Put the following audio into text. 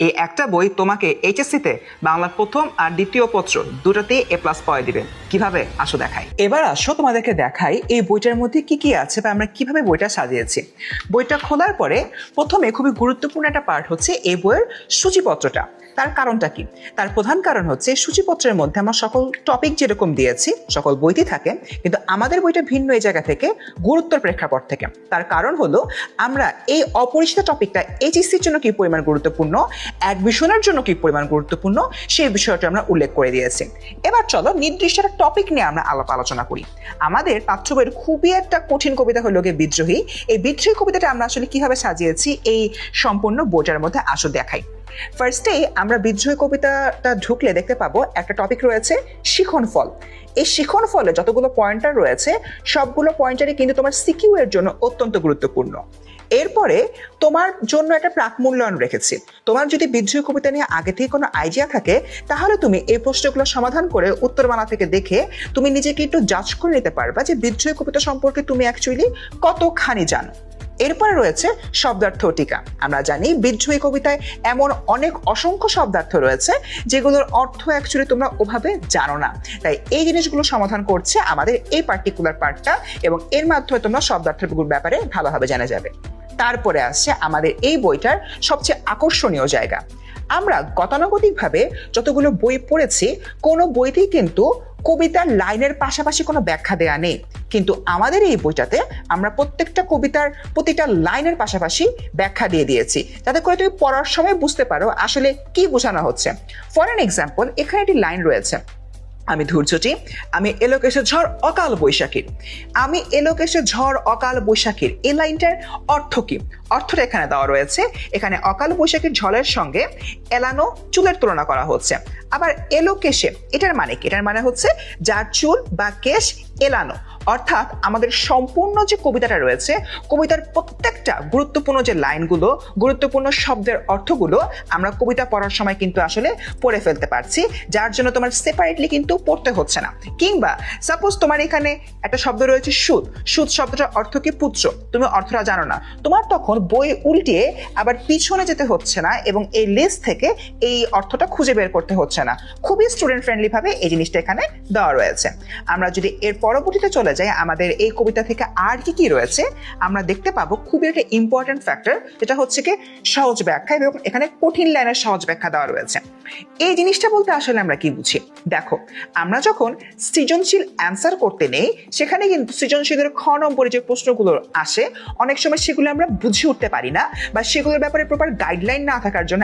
এই একটা বই তোমাকে এইচএসসিতে বাংলার প্রথম আর দ্বিতীয় পত্র দুটোতেই A+ পাওয়া দিবে। কিভাবে আসো দেখাই। এবার আসো তোমাদেরকে দেখাই এই বইটার মধ্যে কি কি আছে বা আমরা কিভাবে বইটা সাজিয়েছি। বইটা খোলার পরে প্রথমে খুবই গুরুত্বপূর্ণ একটা পার্ট হচ্ছে এই বইয়ের সূচিপত্রটা। তার কারণটা কি? তার প্রধান কারণ হচ্ছে সূচিপত্রের মধ্যে আমরা সকল টপিক যেরকম দিয়েছি সকল বইতে থাকে, কিন্তু আমাদের বইটা ভিন্ন এই জায়গা থেকে, গুরুত্বের প্রেক্ষাপট থেকে। তার কারণ হলো আমরা এই অপরিচিত টপিকটা এইচএসসির জন্য কি পরিমাণ গুরুত্বপূর্ণ, অ্যাডমিশনের জন্য কি পরিমাণ গুরুত্বপূর্ণ, সেই বিষয়টা আমরা উল্লেখ করে দিয়েছি। এবার চলো নির্দিষ্ট একটা টপিক নিয়ে আমরা আলোচনা করি। আমাদের পাঠ্য বইয়ের খুবই একটা কঠিন কবিতা হলো গিয়ে বিদ্রোহী। এই বিদ্রোহী কবিতাটা আমরা আসলে কিভাবে সাজিয়েছি এই সম্পূর্ণ বইটার মধ্যে আসো দেখাই। ফার্স্টে আমরা বিদ্রোহী কবিতাটা ঢুকলে দেখতে পাবো একটা টপিক রয়েছে শিখন ফল। এই শিখন ফলে যতগুলো পয়েন্টার রয়েছে সবগুলো পয়েন্টারই কিন্তু তোমার সিকিউ এর জন্য অত্যন্ত গুরুত্বপূর্ণ। এরপরে তোমার জন্য একটা প্রাক মূল্যায়ন রেখেছি। তোমার যদি বিদ্রোহী কবিতা নিয়ে আগে থেকে কোনো আইডিয়া থাকে তাহলে তুমি এই প্রশ্নগুলো সমাধান করে উত্তরমালা থেকে দেখে তুমি নিজেকে একটু জাজ করে নিতে পারবা যে বিদ্রোহী কবিতা সম্পর্কে তুমি অ্যাকচুয়ালি কতখানি জানো। এরপরে রয়েছে শব্দার্থ টিকা। আমরা জানি বিদ্রোহী কবিতায় এমন অনেক অসংখ্য শব্দার্থ রয়েছে যেগুলোর অর্থ অ্যাকচুয়ালি তোমরা ওভাবে জানো না, তাই এই জিনিসগুলো সমাধান করছে আমাদের এই পার্টিকুলার পার্টটা, এবং এর মাধ্যমে তোমরা শব্দার্থের ব্যাপারে ভালোভাবে জানা যাবে। তারপরে আসছে আমাদের এই বইটার সবচেয়ে আকর্ষণীয় জায়গা। আমরা গতানুগতিকভাবে যতগুলো বই পড়েছি কোনো বইতেই কিন্তু কবিতার লাইনের পাশাপাশি কোনো ব্যাখ্যা দেয়া নেই, কিন্তু আমাদের এই বইটাতে আমরা প্রত্যেকটা কবিতার প্রতিটা লাইনের পাশাপাশি ব্যাখ্যা দিয়ে দিয়েছি, যাতে করে তুমি পড়ার সময় বুঝতে পারো আসলে কি বোঝানো হচ্ছে। ফর অ্যান এক্সাম্পল, এখানে একটি লাইন রয়েছে, আমি ধৈর্যটি, আমি এলোকেশে ঝড় অকাল বৈশাখীর। আমি এলোকেশে ঝড় অকাল বৈশাখীর, এই লাইনটার অর্থ কি? অর্থটা এখানে দেওয়া রয়েছে। এখানে অকাল বৈশাখীর ঝড়ের সঙ্গে এলানো চুলের তুলনা করা হচ্ছে। আবার এলোকেশে এটার মানে কি? এটার মানে হচ্ছে যার চুল বা কেশ এলানো, অর্থাৎ আমাদের সম্পূর্ণ যে কবিতাটা রয়েছে, কবিতার প্রত্যেকটা গুরুত্বপূর্ণ যে লাইনগুলো, গুরুত্বপূর্ণ শব্দের অর্থগুলো আমরা কবিতা পড়ার সময় কিন্তু আসলে পড়ে ফেলতে পারছি, যার জন্য তোমার সেপারেটলি কিন্তু পড়তে হচ্ছে না। কিংবা সাপোজ তোমার এখানে একটা শব্দ রয়েছে সুদ, সুদ শব্দটার অর্থ কি? পুত্র, তুমি অর্থটা জানো না, তোমার তখন বই উল্টিয়ে আবার পিছনে যেতে হচ্ছে না এবং এই লিস্ট থেকে এই অর্থটা খুঁজে বের করতে হচ্ছে না। খুবই স্টুডেন্ট ফ্রেন্ডলি ভাবে এই জিনিসটা এখানে দেওয়া রয়েছে। আমরা যদি এর পরবর্তীতে চলে যাই আমাদের এই কবিতা থেকে আর কি কি রয়েছে, আমরা দেখতে পাবো খুবই একটা ইম্পর্টেন্ট ফ্যাক্টর, যেটা হচ্ছে কি সহজ ব্যাখ্যা, এবং এখানে কঠিন লাইনের সহজ ব্যাখ্যা দেওয়া রয়েছে। এই জিনিসটা বলতে আসলে আমরা কি বুঝি? দেখো, আমরা যখন সৃজনশীল অ্যান্সার করতে নেই সেখানে কিন্তু সৃজনশীলের খ নম্বরে যে প্রশ্নগুলো আসে অনেক সময় সেগুলো আমরা বুঝে উঠতে পারি না, বা সেগুলোর ব্যাপারে প্রপার গাইডলাইন না থাকার জন্য